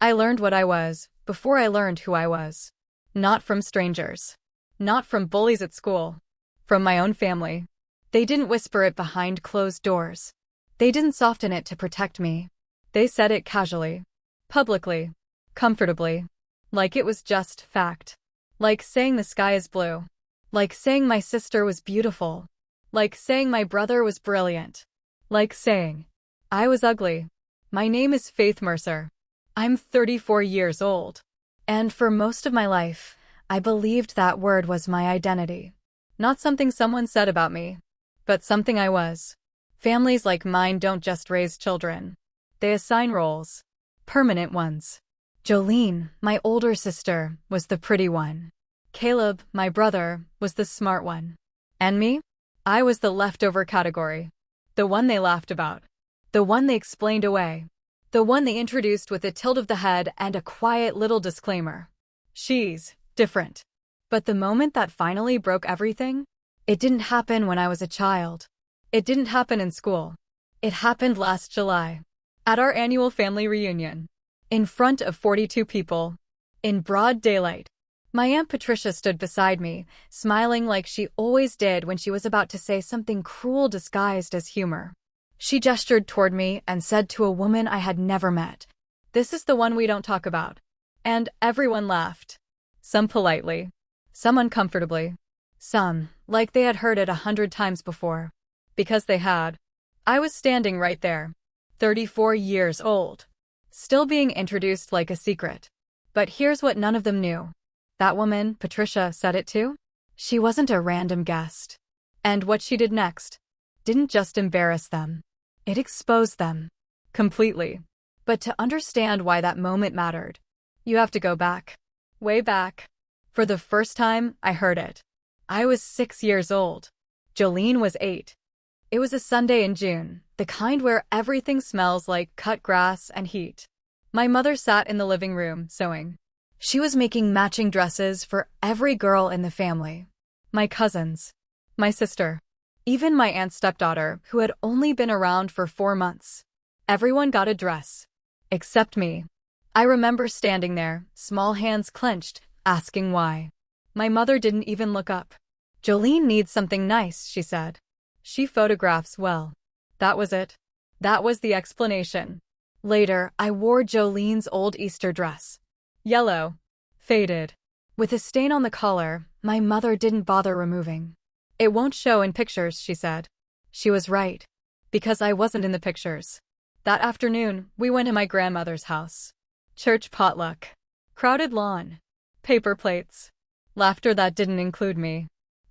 I learned what I was before I learned who I was. Not from strangers. Not from bullies at school. From my own family. They didn't whisper it behind closed doors. They didn't soften it to protect me. They said it casually. Publicly. Comfortably. Like it was just fact. Like saying the sky is blue. Like saying my sister was beautiful. Like saying my brother was brilliant. Like saying I was ugly. My name is Faith Mercer. I'm 34 years old. And for most of my life, I believed that word was my identity. Not something someone said about me, but something I was. Families like mine don't just raise children. They assign roles. Permanent ones. Jolene, my older sister, was the pretty one. Caleb, my brother, was the smart one. And me? I was the leftover category. The one they laughed about. The one they explained away. The one they introduced with a tilt of the head and a quiet little disclaimer. She's different. But the moment that finally broke everything, it didn't happen when I was a child. It didn't happen in school. It happened last July. At our annual family reunion. In front of 42 people. In broad daylight. My Aunt Patricia stood beside me, smiling like she always did when she was about to say something cruel disguised as humor. She gestured toward me and said to a woman I had never met, "This is the one we don't talk about." And everyone laughed. Some politely. Some uncomfortably. Some, like they had heard it 100 times before. Because they had. I was standing right there. 34 years old. Still being introduced like a secret. But here's what none of them knew. That woman, Patricia, said it too? She wasn't a random guest. And what she did next didn't just embarrass them. It exposed them. Completely. But to understand why that moment mattered, you have to go back. Way back. For the first time, I heard it. I was 6 years old. Jolene was 8. It was a Sunday in June, the kind where everything smells like cut grass and heat. My mother sat in the living room, sewing. She was making matching dresses for every girl in the family. My cousins. My sister. Even my aunt's stepdaughter, who had only been around for 4 months. Everyone got a dress. Except me. I remember standing there, small hands clenched, asking why. My mother didn't even look up. "Jolene needs something nice," she said. "She photographs well." That was it. That was the explanation. Later, I wore Jolene's old Easter dress. Yellow. Faded. With a stain on the collar, my mother didn't bother removing. "It won't show in pictures," she said. She was right. Because I wasn't in the pictures. That afternoon, we went to my grandmother's house. Church potluck. Crowded lawn. Paper plates. Laughter that didn't include me.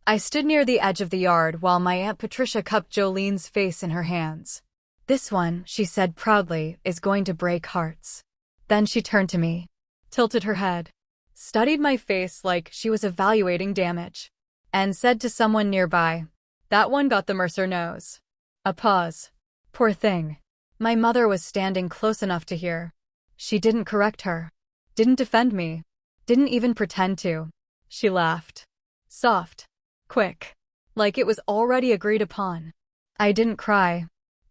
I stood near the edge of the yard while my Aunt Patricia cupped Jolene's face in her hands. "This one," she said proudly, "is going to break hearts." Then she turned to me. Tilted her head. Studied my face like she was evaluating damage. And said to someone nearby, "That one got the Mercer nose." A pause. Poor thing. My mother was standing close enough to hear. She didn't correct her. Didn't defend me. Didn't even pretend to. She laughed. Soft. Quick. Like it was already agreed upon. I didn't cry.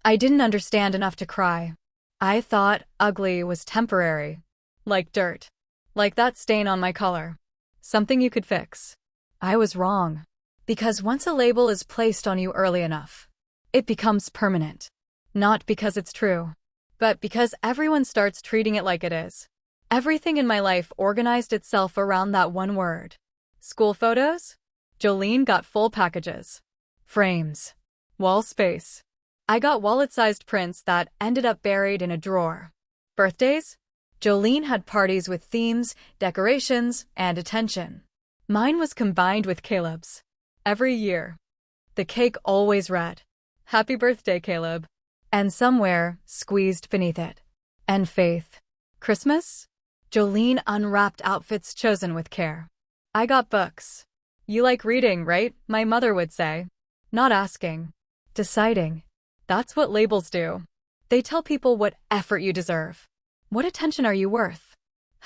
I didn't understand enough to cry. I thought ugly was temporary. Like dirt. Like that stain on my collar. Something you could fix. I was wrong. Because once a label is placed on you early enough, it becomes permanent. Not because it's true, but because everyone starts treating it like it is. Everything in my life organized itself around that one word. School photos? Jolene got full packages. Frames. Wall space. I got wallet-sized prints that ended up buried in a drawer. Birthdays? Jolene had parties with themes, decorations, and attention. Mine was combined with Caleb's. Every year. The cake always read, "Happy birthday, Caleb." And somewhere, squeezed beneath it. And Faith. Christmas? Jolene unwrapped outfits chosen with care. I got books. "You like reading, right?" my mother would say. Not asking. Deciding. That's what labels do. They tell people what effort you deserve. What attention are you worth?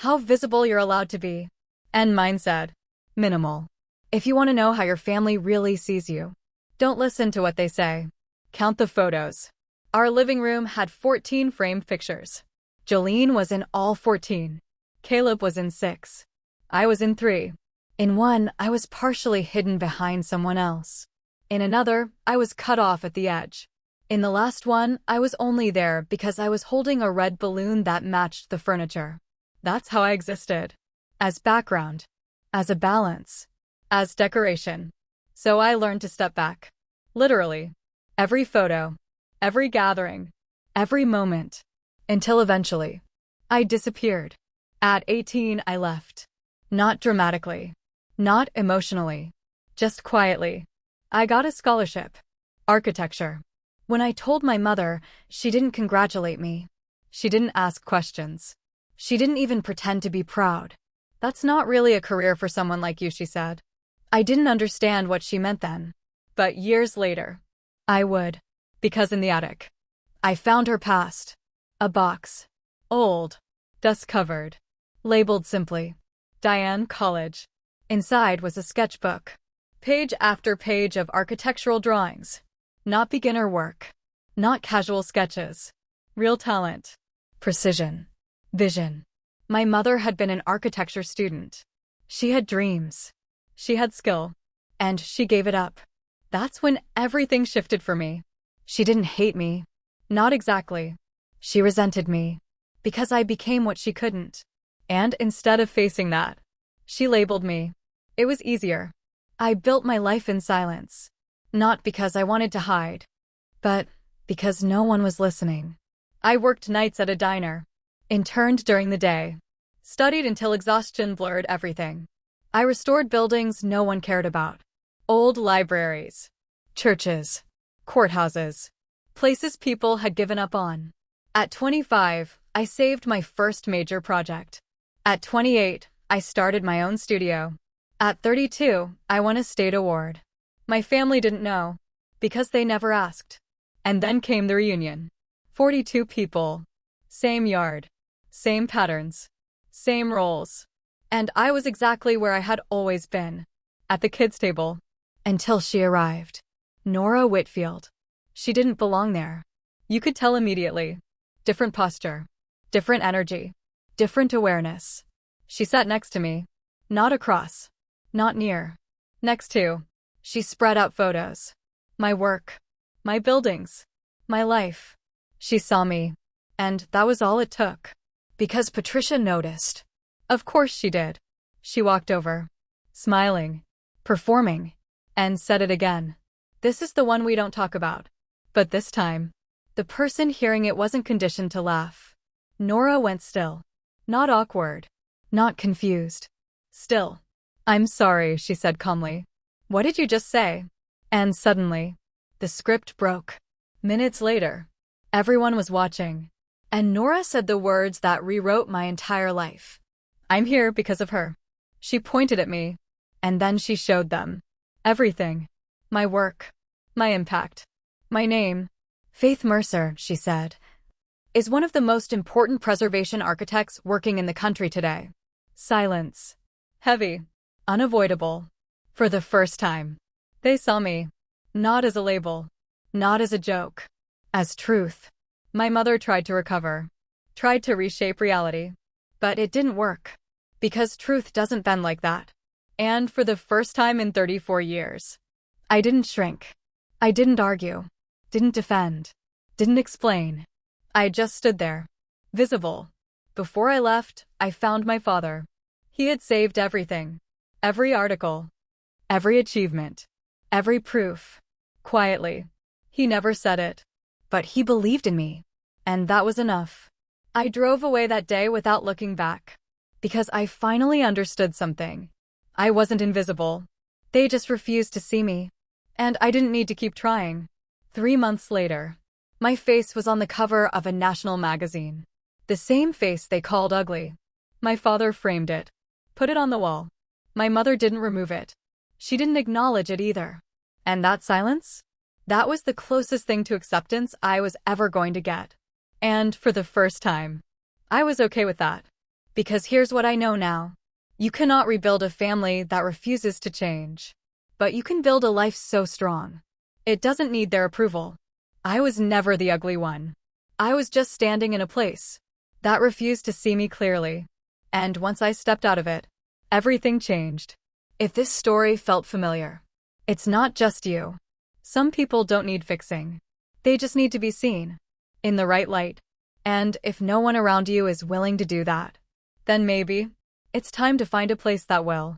How visible you're allowed to be. And mine said, minimal. If you want to know how your family really sees you, don't listen to what they say. Count the photos. Our living room had 14 framed pictures. Jolene was in all 14. Caleb was in 6. I was in 3. In one, I was partially hidden behind someone else. In another, I was cut off at the edge. In the last one, I was only there because I was holding a red balloon that matched the furniture. That's how I existed. As background. As a balance. As decoration. So I learned to step back. Literally. Every photo. Every gathering. Every moment. Until eventually, I disappeared. At 18, I left. Not dramatically. Not emotionally. Just quietly. I got a scholarship. Architecture. When I told my mother, she didn't congratulate me. She didn't ask questions. She didn't even pretend to be proud. That's not really a career for someone like you, she said. I didn't understand what she meant then. But years later, I would. Because in the attic, I found her past. A box. Old. Dust-covered. Labeled simply, Diane College. Inside was a sketchbook. Page after page of architectural drawings. Not beginner work. Not casual sketches. Real talent. Precision. Vision. My mother had been an architecture student. She had dreams. She had skill. And she gave it up. That's when everything shifted for me. She didn't hate me. Not exactly. She resented me. Because I became what she couldn't. And instead of facing that, she labeled me. It was easier. I built my life in silence. Not because I wanted to hide, but because no one was listening. I worked nights at a diner. Interned during the day. Studied until exhaustion blurred everything. I restored buildings no one cared about. Old libraries. Churches. Courthouses. Places people had given up on. At 25, I saved my first major project. At 28, I started my own studio. At 32, I won a state award. My family didn't know, because they never asked. And then came the reunion. 42 people. Same yard. Same patterns. Same roles. And I was exactly where I had always been. At the kids' table. Until she arrived. Nora Whitfield. She didn't belong there. You could tell immediately. Different posture. Different energy. Different awareness. She sat next to me. Not across. Not near. Next to. She spread out photos. My work. My buildings. My life. She saw me. And that was all it took. Because Patricia noticed. Of course she did. She walked over. Smiling. Performing. And said it again. This is the one we don't talk about. But this time, the person hearing it wasn't conditioned to laugh. Nora went still. Not awkward. Not confused. Still. I'm sorry, she said calmly. What did you just say? And suddenly, the script broke. Minutes later, everyone was watching. And Nora said the words that rewrote my entire life. I'm here because of her. She pointed at me. And then she showed them. Everything. My work. My impact. My name. Faith Mercer, she said, is one of the most important preservation architects working in the country today. Silence. Heavy. Unavoidable. For the first time. They saw me. Not as a label. Not as a joke. As truth. My mother tried to recover. Tried to reshape reality. But it didn't work. Because truth doesn't bend like that. And for the first time in 34 years, I didn't shrink. I didn't argue. Didn't defend. Didn't explain. I just stood there. Visible. Before I left, I found my father. He had saved everything. Every article. Every achievement. Every proof. Quietly. He never said it. But he believed in me. And that was enough. I drove away that day without looking back. Because I finally understood something. I wasn't invisible. They just refused to see me. And I didn't need to keep trying. 3 months later, my face was on the cover of a national magazine. The same face they called ugly. My father framed it. Put it on the wall. My mother didn't remove it. She didn't acknowledge it either. And that silence? That was the closest thing to acceptance I was ever going to get. And for the first time, I was okay with that. Because here's what I know now. You cannot rebuild a family that refuses to change. But you can build a life so strong. It doesn't need their approval. I was never the ugly one. I was just standing in a place that refused to see me clearly. And once I stepped out of it, everything changed. If this story felt familiar, it's not just you. Some people don't need fixing. They just need to be seen in the right light. And if no one around you is willing to do that, then maybe it's time to find a place that will.